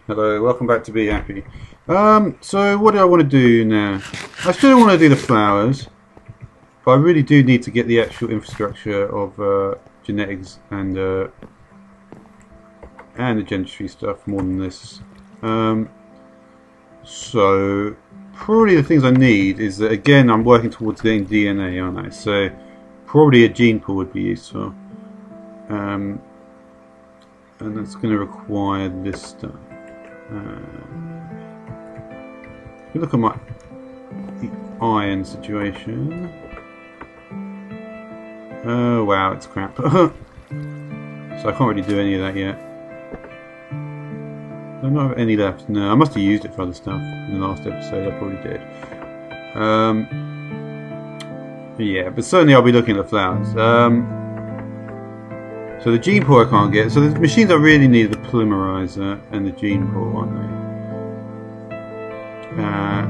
Hello, welcome back to Be Happy. So what do I want to do now? I still want to do the flowers, but I really do need to get the actual infrastructure of genetics and the gentry stuff more than this. So probably the things I need is that, again, I'm working towards getting DNA, aren't I? So probably a gene pool would be useful. And that's going to require this stuff. If you look at the iron situation. Oh wow, it's crap. So I can't really do any of that yet. I don't have any left. No, I must have used it for other stuff in the last episode. I probably did. Yeah, but certainly I'll be looking at the flowers. So the gene pool I can't get. So the machines I really need are the polymerizer and the gene pool, aren't they?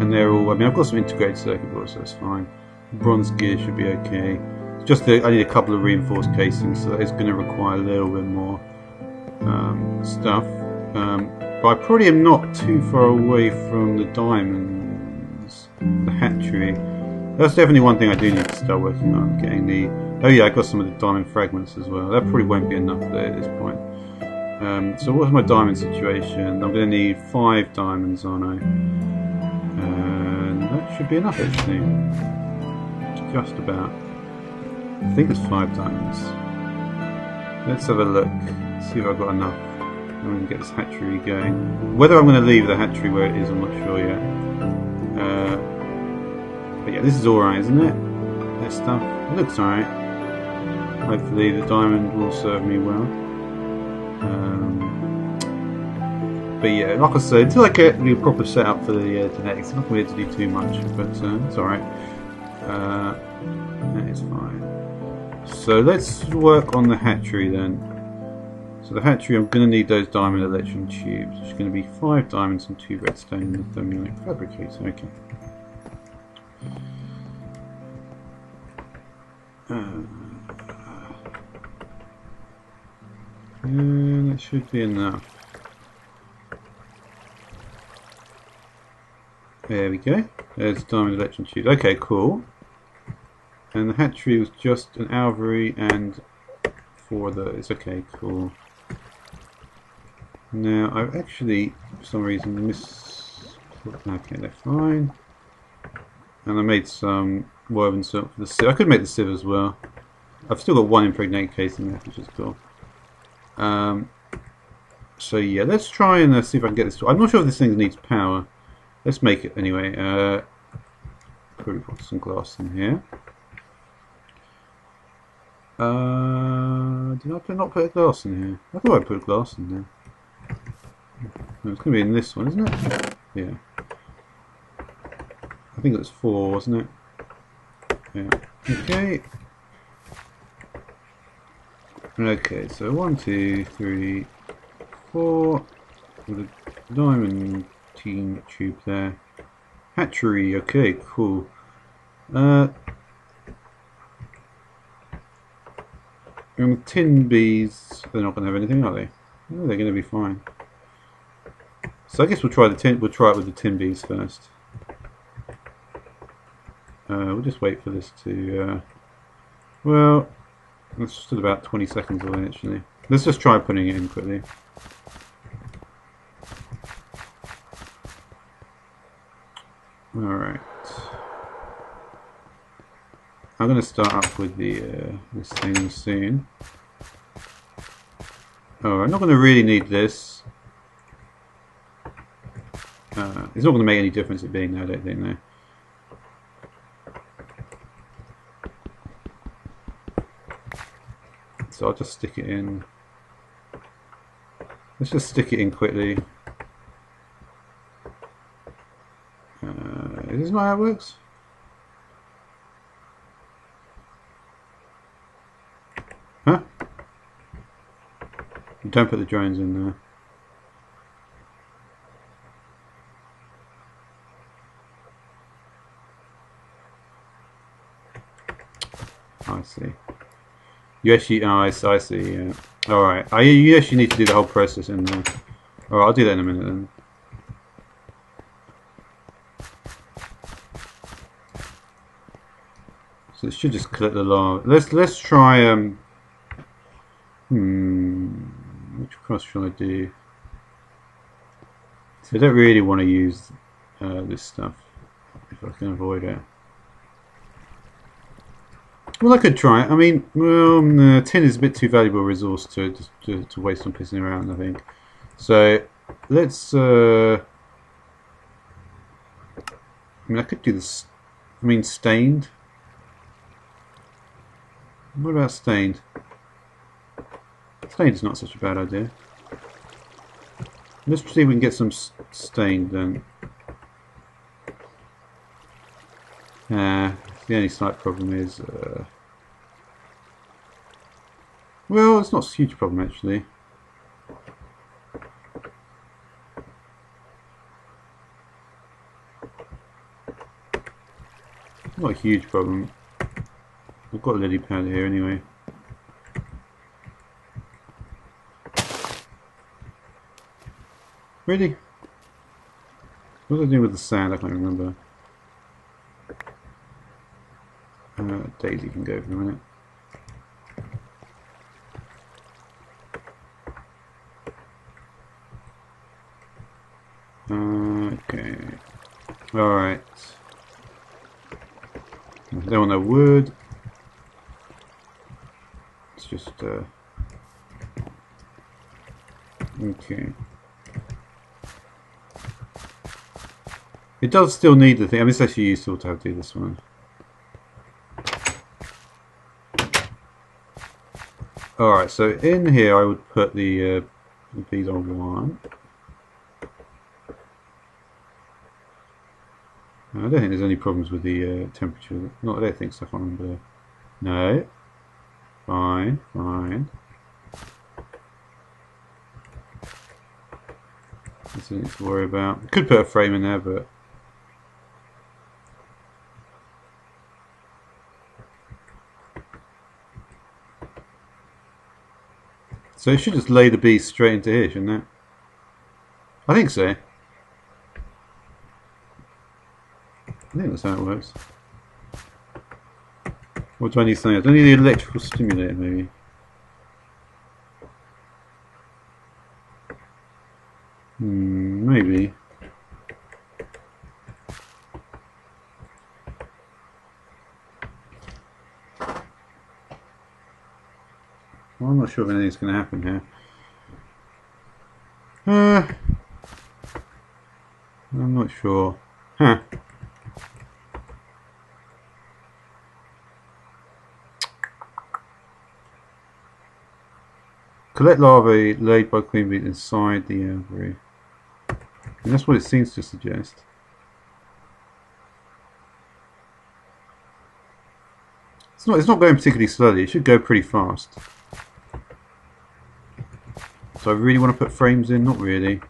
And they're all. I mean, I've got some integrated circuit boards, so that's fine. Bronze gear should be okay. It's just that I need a couple of reinforced casings, so it's going to require a little bit more stuff. But I probably am not too far away from the diamonds, the hatchery. That's definitely one thing I do need to start working on, getting the... Oh yeah, I got some of the diamond fragments as well. That probably won't be enough there at this point. So what's my diamond situation? I'm going to need 5 diamonds, aren't I? And that should be enough actually. Just about. I think it's 5 diamonds. Let's have a look, see if I've got enough. I'm going to get this hatchery going. Whether I'm going to leave the hatchery where it is, I'm not sure yet. But yeah, this is alright, isn't it? This stuff. It looks alright. Hopefully the diamond will serve me well. But yeah, like I said, until I get the proper setup for the genetics, I'm not going to be able to do too much, but it's alright. That is fine. So let's work on the hatchery then. So the hatchery, I'm going to need those diamond electron tubes. It's going to be 5 diamonds and 2 redstone in the thermogenic fabricator. Okay. And that should be enough. There we go. There's diamond electron tubes. Okay, cool. And the hatchery was just an alvery and 4 of those. Okay, cool. Now I've actually, for some reason, okay, they're fine. And I made some woven silk for the sieve. I could make the sieve as well. I've still got 1 impregnated casing left, which is cool. So yeah, let's try and see if I can get this. I'm not sure if this thing needs power. Let's make it anyway. Probably put some glass in here. Did I not put a glass in here? I thought I put a glass in there. No, it's going to be in this one, isn't it? Yeah. I think it was 4, wasn't it? Yeah. Okay. Okay, so 1, 2, 3, 4 with a diamond tube there. Hatchery, okay, cool. And tin bees, they're not going to have anything, are they? No, they're going to be fine. So I guess we'll try the tin. We'll try it with the tin bees first. We'll just wait for this to. Well, it's still about 20 seconds away actually. Let's just try putting it in quickly. All right. I'm going to start up with the this thing soon. Oh, I'm not going to really need this. It's not going to make any difference it being there, I don't think, no. So I'll just stick it in. Let's just stick it in quickly. Is this not how it works? Huh? Don't put the drones in there. I see. You actually, oh, I see, yeah. Alright, you actually need to do the whole process in there. Alright, I'll do that in a minute then. So it should just collect the larvae. Let's try which cross should I do? So I don't really want to use this stuff if I can avoid it. Well, I could try it. I mean, well, no, tin is a bit too valuable a resource to waste on pissing around, I think. So let's. I mean, I could do this. I mean, stained. What about stained? Stained is not such a bad idea. Let's see if we can get some stained then. The only slight problem is, well, it's not a huge problem actually. Not a huge problem. I've got a lily pad here anyway. Really? What was I doing with the sand? I can't remember. Daisy can go for a minute. Okay. Alright. Don't want no wood. It's just okay. It does still need the thing. I mean, it's actually useful to have to do this one. Alright, so in here I would put the bees on one. I don't think there's any problems with the temperature. Not, I don't think so. I can't remember. No. Fine, fine. Nothing to worry about. Could put a frame in there, but so it should just lay the bees straight into here, shouldn't it? I think so. I think that's how it works. What do I need something else? I need the electrical stimulator maybe. Maybe. Well, I'm not sure if anything's going to happen here. I'm not sure. Huh. Collect larvae laid by queen bees inside the aviary. And that's what it seems to suggest. It's not going particularly slowly. It should go pretty fast. So I really want to put frames in? Not really.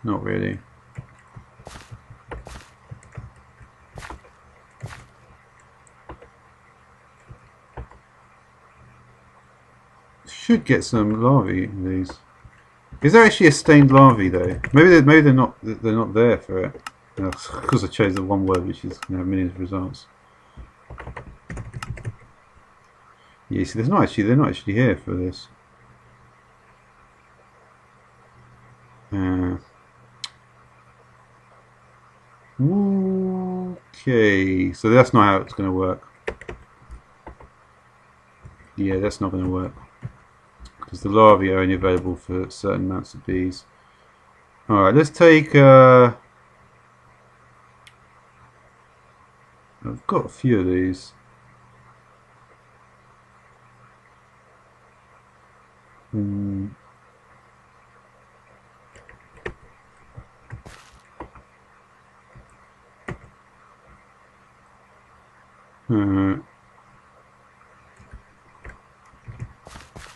Not really. Should get some larvae in these. Is there actually a stained larvae though? Maybe they're not there for it. Because I chose the one word which is going to have millions of results. Yeah, see, they're not actually here for this. Okay, so that's not how it's going to work. Yeah, that's not going to work. Because the larvae are only available for certain amounts of bees. Alright, let's take... I've got a few of these.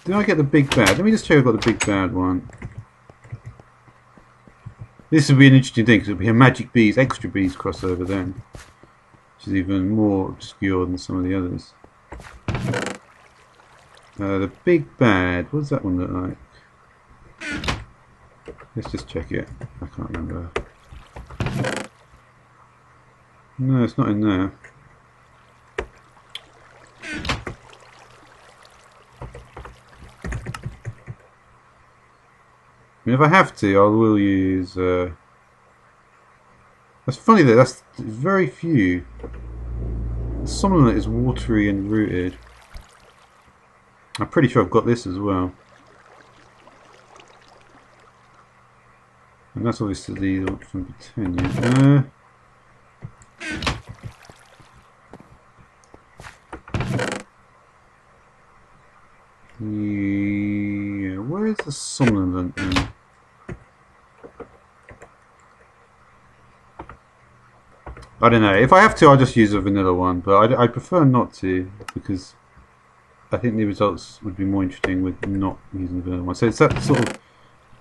Did I get the big bad? Let me just check I've got the big bad one. This would be an interesting thing because it would be a magic bees, extra bees crossover then. Which is even more obscure than some of the others. The big bad, what does that one look like? Let's just check it. I can't remember. No, it's not in there. I mean, if I have to, I will use... That's funny that that's very few. Some of it is watery and rooted. I'm pretty sure I've got this as well. And that's obviously the from Britannia. Yeah, where is the somnolent then? I don't know. If I have to, I'll just use a vanilla one, but I prefer not to because I think the results would be more interesting with not using the vanilla one. So it's that sort of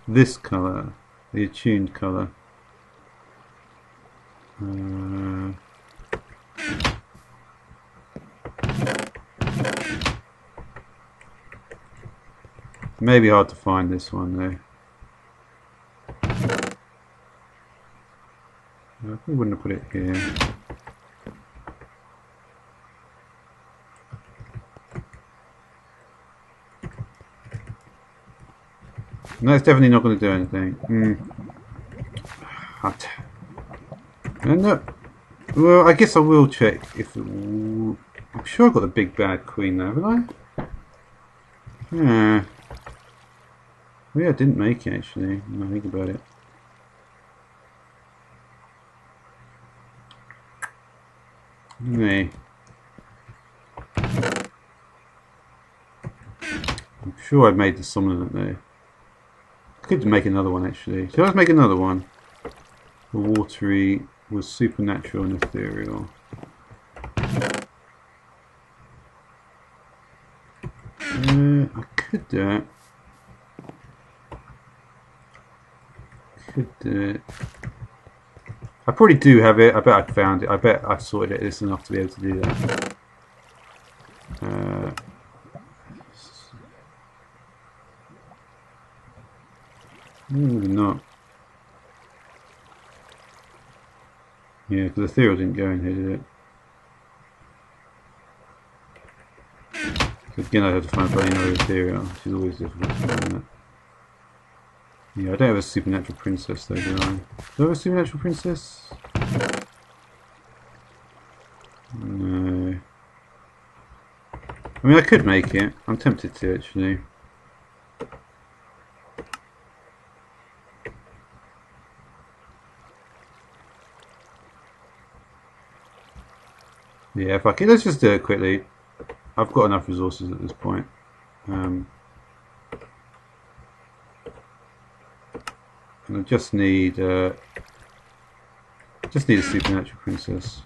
this colour, the attuned colour. Maybe hard to find this one though. I probably wouldn't have put it here. No, it's definitely not going to do anything. No. Well, I guess I will check if... I'm sure I've got the big bad queen there, haven't I? Yeah. Well, yeah, I didn't make it actually, when I think about it. Anyway. I'm sure I've made the somnolent there. I could make another one actually. Should I make another one? The watery was supernatural and ethereal. I could do it. I probably do have it. I bet I found it. I bet I sorted it. It's enough to be able to do that. Maybe not. Yeah, because the ethereal didn't go in here, did it? So again, I have to find bloody another ethereal, which is always difficult to find that. Yeah, I don't have a supernatural princess though, do I? Do I have a supernatural princess? No. I mean, I could make it. I'm tempted to actually. Yeah, fuck it. Let's just do it quickly. I've got enough resources at this point. And I just need a supernatural princess.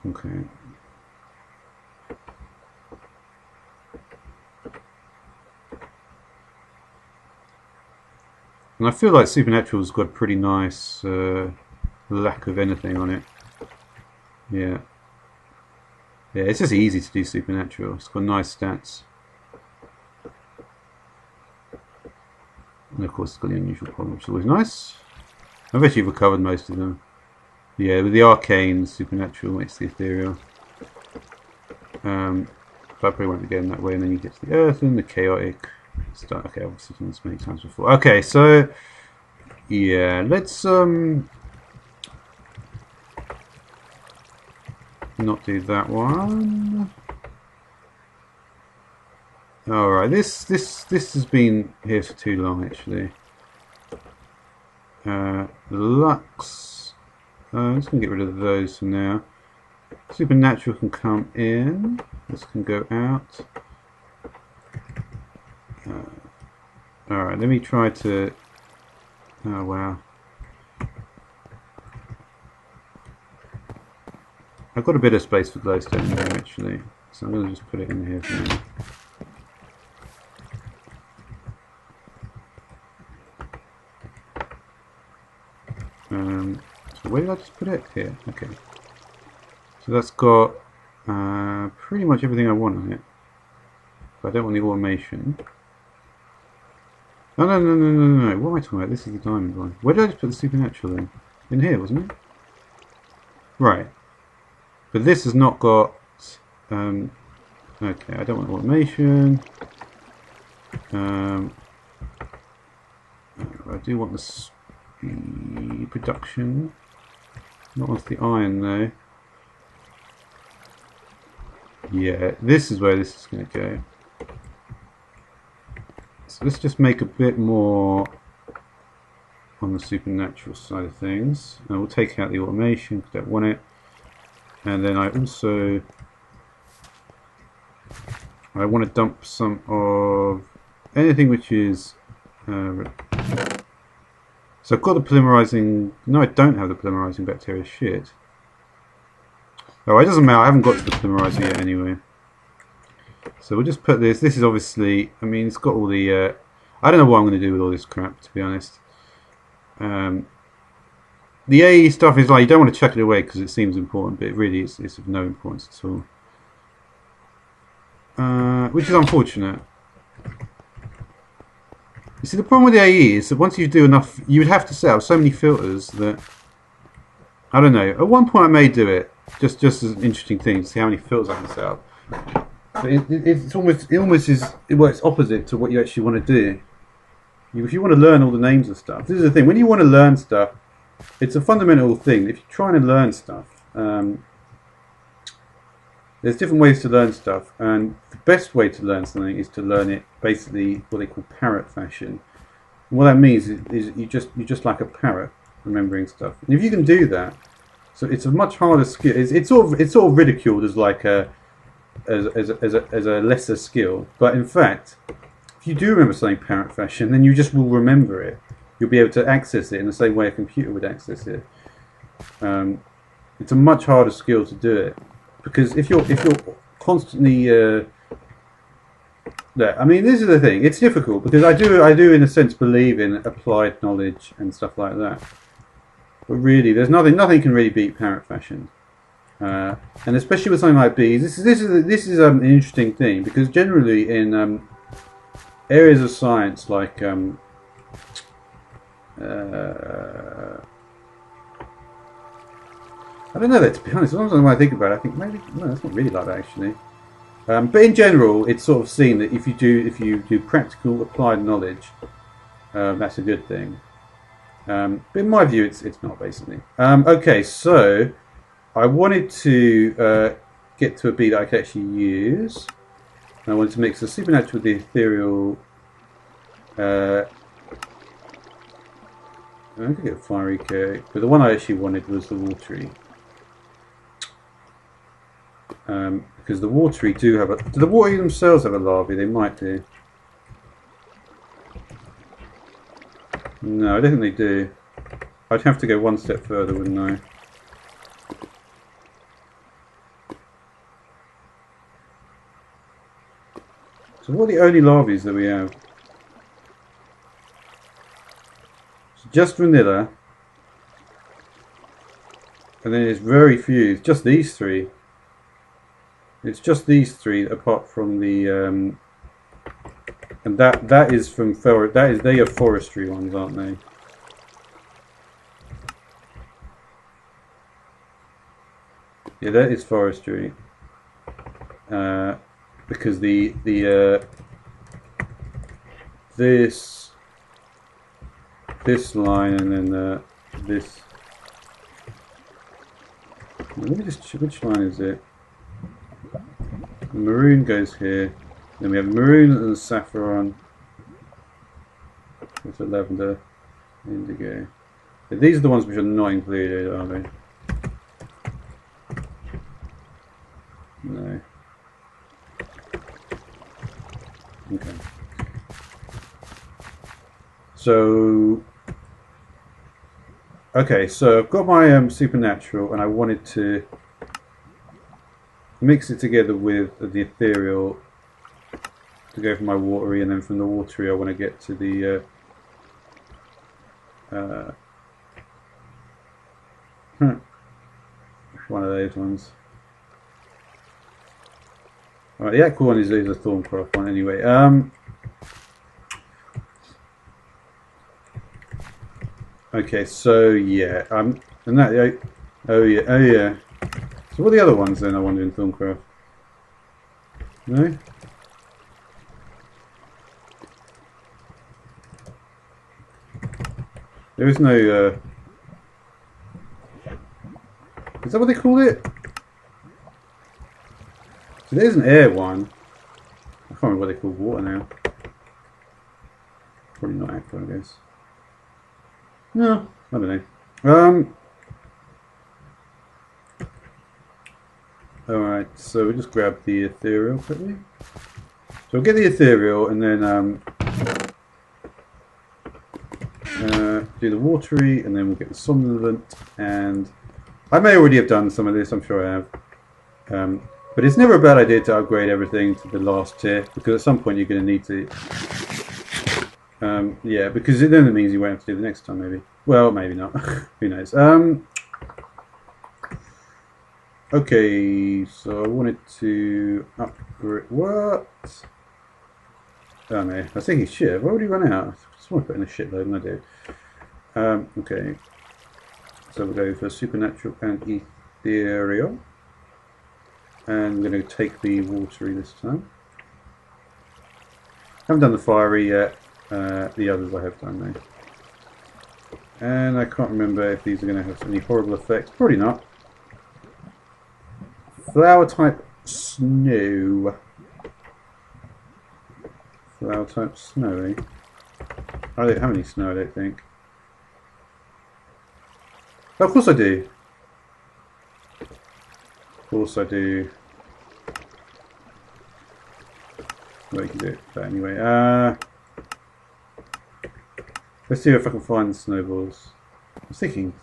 Okay. And I feel like Supernatural's got a pretty nice lack of anything on it. Yeah. Yeah, it's just easy to do Supernatural. It's got nice stats. And of course it's got the unusual problem, which is always nice. I've actually recovered most of them. Yeah, with the Arcane, Supernatural makes the Ethereal. But I probably won't be going that way, and then you get to the Earth and the Chaotic stuff. Okay, I've seen this many times before. Okay, so yeah, let's not do that one. Alright, this has been here for too long actually. Lux. I'm just gonna get rid of those for now. Supernatural can come in. This can go out. Alright, let me try to... Oh wow. I've got a bit of space for glowstone here actually, so I'm going to just put it in here for now. So where did I just put it? Here, okay. So that's got pretty much everything I want on it. but I don't want the automation. Oh, no. What am I talking about? This is the diamond one. Where did I just put the supernatural in? In here, wasn't it? Right. But this has not got... okay, I don't want automation. I do want the speed production. Not want the iron though. Yeah, this is where this is going to go. So let's just make a bit more on the supernatural side of things. And we'll take out the automation because I don't want it. And then I also... I want to dump some of anything which is... so I've got the polymerizing... No, I don't have the polymerizing bacteria. Shit. Oh, it doesn't matter. I haven't got to the polymerizer yet anyway. So we'll just put this. This is obviously... I mean, it's got all the... I don't know what I'm going to do with all this crap, to be honest. The AE stuff is like, you don't want to chuck it away because it seems important, but it really is of no importance at all. Which is unfortunate. You see, the problem with the AE is that once you do enough, you would have to set up so many filters that... I don't know. At one point I may do it, just as an interesting thing, to see how many filters I can set up. But it almost is, it works opposite to what you actually want to do. If you want to learn all the names of stuff, this is the thing, when you want to learn stuff, it's a fundamental thing. If you're trying to learn stuff, there's different ways to learn stuff, and the best way to learn something is to learn it basically what they call parrot fashion. And what that means is you're just like a parrot, remembering stuff. And if you can do that, so it's a much harder skill. It's sort of ridiculed as like as a lesser skill, but in fact, if you do remember something parrot fashion, then you just will remember it. You'll be able to access it in the same way a computer would access it. It's a much harder skill to do it, because if you're constantly I mean, this is the thing. It's difficult because I do in a sense believe in applied knowledge and stuff like that. But really, there's nothing can really beat parrot fashion, and especially with something like bees. This is an interesting thing, because generally in areas of science like I don't know that, to be honest. Sometimes when I think about it, I think maybe no, that's not really like that actually. But in general, it's sort of seen that if you do practical applied knowledge, that's a good thing. But in my view, it's not basically. Okay, so I wanted to get to a bee that I could actually use. I wanted to mix the supernatural with the ethereal. I could get a fiery cake, but the one I actually wanted was the watery. Because the watery do have a... Do the watery themselves have a larvae? They might do. No, I don't think they do. I'd have to go one step further, wouldn't I? So what are the only larvae that we have? So just vanilla. And then there's very few. It's just these three. It's just these three, apart from the and that is from they are forestry ones, aren't they? Yeah, that is forestry. Because this line and then this. Let me just, which line is it? The maroon goes here. Then we have maroon and saffron. With the lavender, indigo. But these are the ones which are not included, are they? No. Okay. So I've got my supernatural, and I wanted to mix it together with the ethereal to go for my watery, and then from the watery I want to get to the one of those ones. Alright, the aqua one is a Thorncraft one anyway. Okay, so yeah, and that, oh yeah. So what are the other ones then, I wonder, in Thorncraft? No? There is no, is that what they call it? So there's an air one. I can't remember what they call water now. Probably not aqua, I guess. No, I don't know. Alright, so we'll just grab the ethereal quickly. So we'll get the ethereal and then do the watery, and then we'll get the somnolent. And I may already have done some of this, I'm sure I have. But it's never a bad idea to upgrade everything to the last tier, because at some point you're going to need to. Yeah, because it then means you won't have to do the next time, maybe. Well, maybe not. Who knows? Okay, so I wanted to upgrade. What? Oh no, I was thinking shit. I've already run out. I just want to put in a shitload, and I did. Okay, so we'll go for supernatural and ethereal. And I'm going to take the watery this time. Haven't done the fiery yet. The others I have done though. And I can't remember if these are going to have any horrible effects. Probably not. Flower type snow. Flower type snowy. I don't have any snow, I don't think. Oh, of course I do. Of course I do. Well, you can do it, but anyway. Let's see if I can find the snowballs. I was thinking,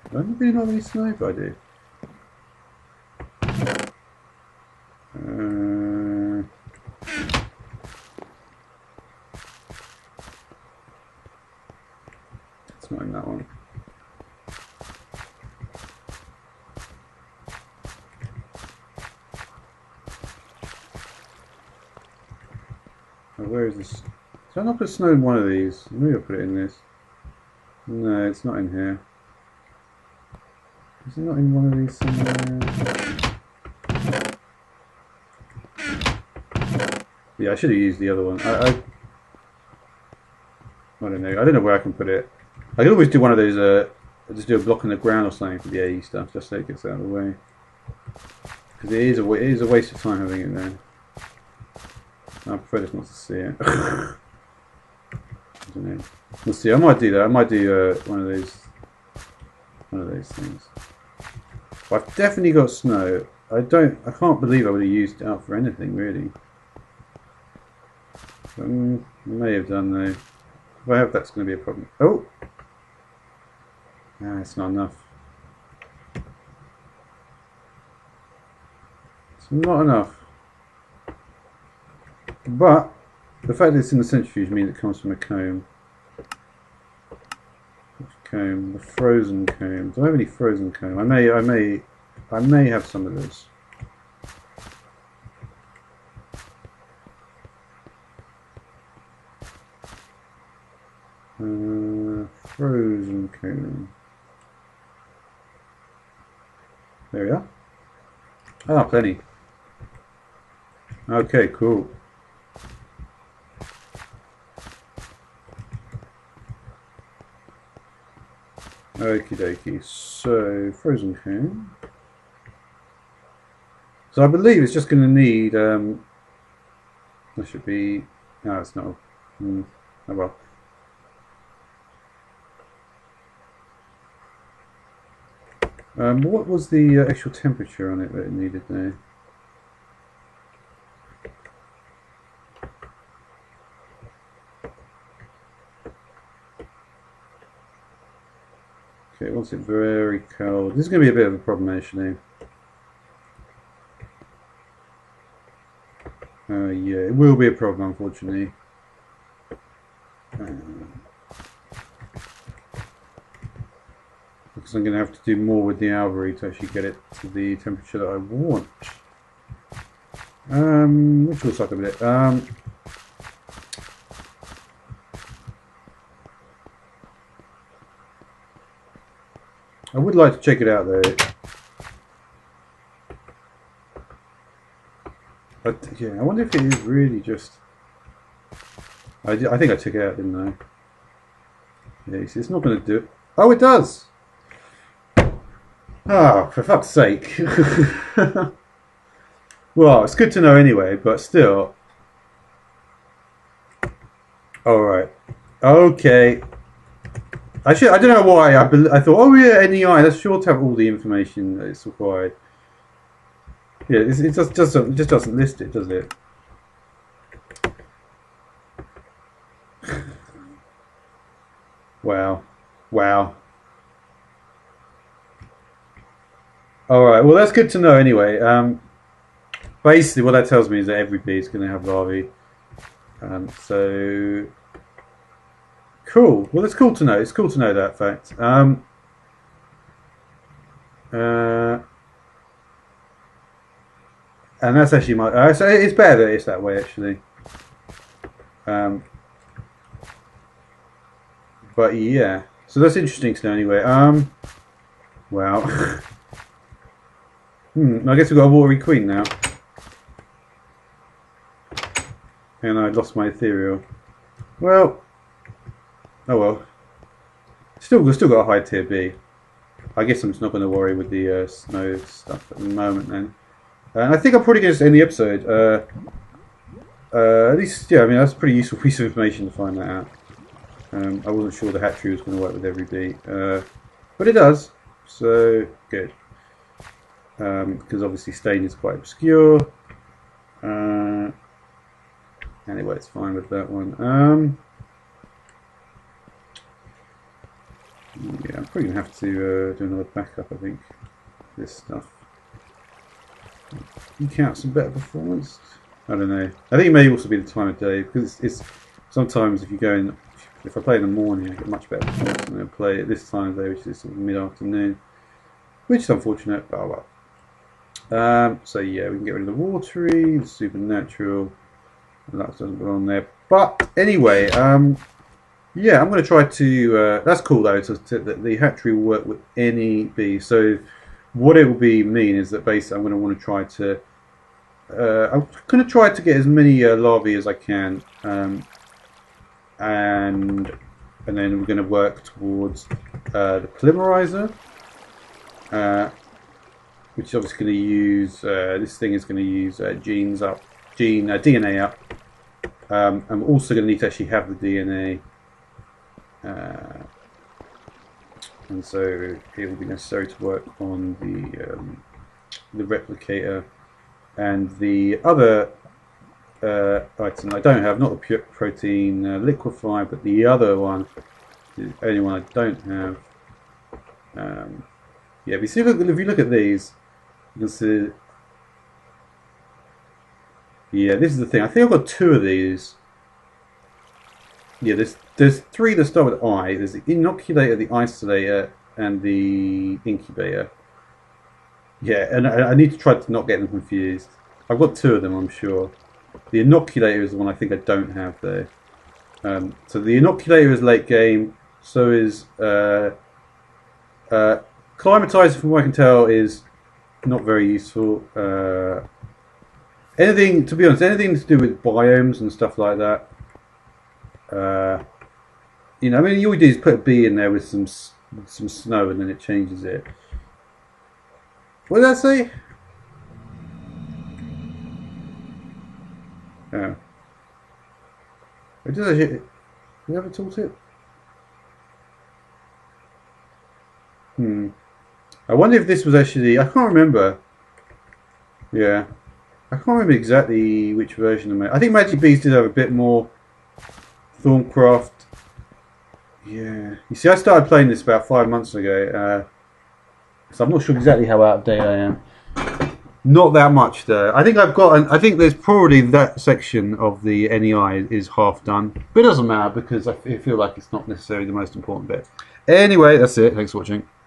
I don't really know any snow, but I do. It's not in that one. Oh, where is this? Did I not put snow in one of these? Maybe I'll put it in this. No, it's not in here. Is it not in one of these somewhere? Yeah, I should have used the other one. I don't know. I don't know where I can put it. I can always do one of those. Just do a block in the ground or something for the AE stuff, just so it gets out of the way. Because it is a waste of time having it there. I prefer just not to see it. I don't know. Let's see. I might do that. I might do one of those things. But I've definitely got snow. I can't believe I would have used it up for anything really. I may have done though. If I have, that's going to be a problem. Oh, it's not enough. It's not enough. But the fact that it's in the centrifuge means it comes from a comb. Which comb? The frozen comb. Do I have any frozen comb? I may have some of this. Frozen comb. There we are. Ah, plenty. Okay, cool. Okie dokie, so frozen comb. So I believe it's just going to need, there should be, no it's not, oh well. What was the actual temperature on it that it needed there? Okay, it wants it very cold. This is going to be a bit of a problem actually. Yeah, it will be a problem unfortunately. Because I'm going to have to do more with the alvery to actually get it to the temperature that I want. Which will suck a bit. I would like to check it out though. But yeah, I wonder if it is really just. I think I took it out, didn't I? Yeah, you see, it's not going to do it. Oh, it does! Oh, for fuck's sake. Well, it's good to know anyway, but still. Alright. Okay. I don't know why. I thought, oh yeah, NEI, that's sure to have all the information that is required. Yeah, it just doesn't list it, does it? Wow. Wow. Alright, well that's good to know anyway. Basically what that tells me is that every bee is going to have larvae. So... Cool. Well, it's cool to know. It's cool to know that fact. And that's actually my... so it's better that it's that way, actually. But yeah. So that's interesting to know anyway. Wow. I guess we've got a watery queen now. And I lost my ethereal. Well... Oh well. We've still got a high tier B. I guess I'm just not going to worry with the snow stuff at the moment then. And I think I'm probably going to end the episode. At least, yeah, I mean, that's a pretty useful piece of information to find that out. I wasn't sure the hatchery was going to work with every bee. But it does. So, good. Because obviously stain is quite obscure. Anyway, it's fine with that one. Yeah, I'm probably going to have to do another backup, I think, this stuff. Eke out some better performance? I don't know. I think it may also be the time of day, because it's sometimes if you go in, if I play in the morning, I get much better performance than I play at this time of day, which is sort of mid-afternoon. Which is unfortunate, but oh well. So yeah, we can get rid of the watery, the supernatural, and that doesn't belong there. But anyway, yeah, I'm going to try to... that's cool though, that the hatchery will work with any bee. So what it will mean is that basically I'm going to want to try to... I'm going to try to get as many larvae as I can. And then we're going to work towards the polymerizer. Which is obviously going to use... this thing is going to use DNA up. I'm also going to need to actually have the DNA. And so it will be necessary to work on the replicator and the other item I don't have, not the pure protein liquefy, but the other one, the only one I don't have. Yeah, if you look at these, you can see. Yeah, this is the thing. I think I've got two of these. Yeah, there's three that start with I. There's the inoculator, the isolator, and the incubator. Yeah, and I need to try to not get them confused. I've got two of them, I'm sure. The inoculator is the one I think I don't have there. So the inoculator is late game. So is climatizer, from what I can tell, is not very useful. Anything, to be honest, anything to do with biomes and stuff like that. You know, I mean, all you do is put a bee in there with some snow, and then it changes it. What did I say? Oh. Did I ever taught it? I wonder if this was actually... I can't remember. Yeah. I can't remember exactly which version of it. I think Magic Bees did have a bit more Thorncraft. Yeah. You see, I started playing this about 5 months ago. So I'm not sure exactly how out of date I am. Not that much though. I think I've got. I think there's probably that section of the NEI is half done, but it doesn't matter because I feel like it's not necessarily the most important bit. Anyway, that's it. Thanks for watching.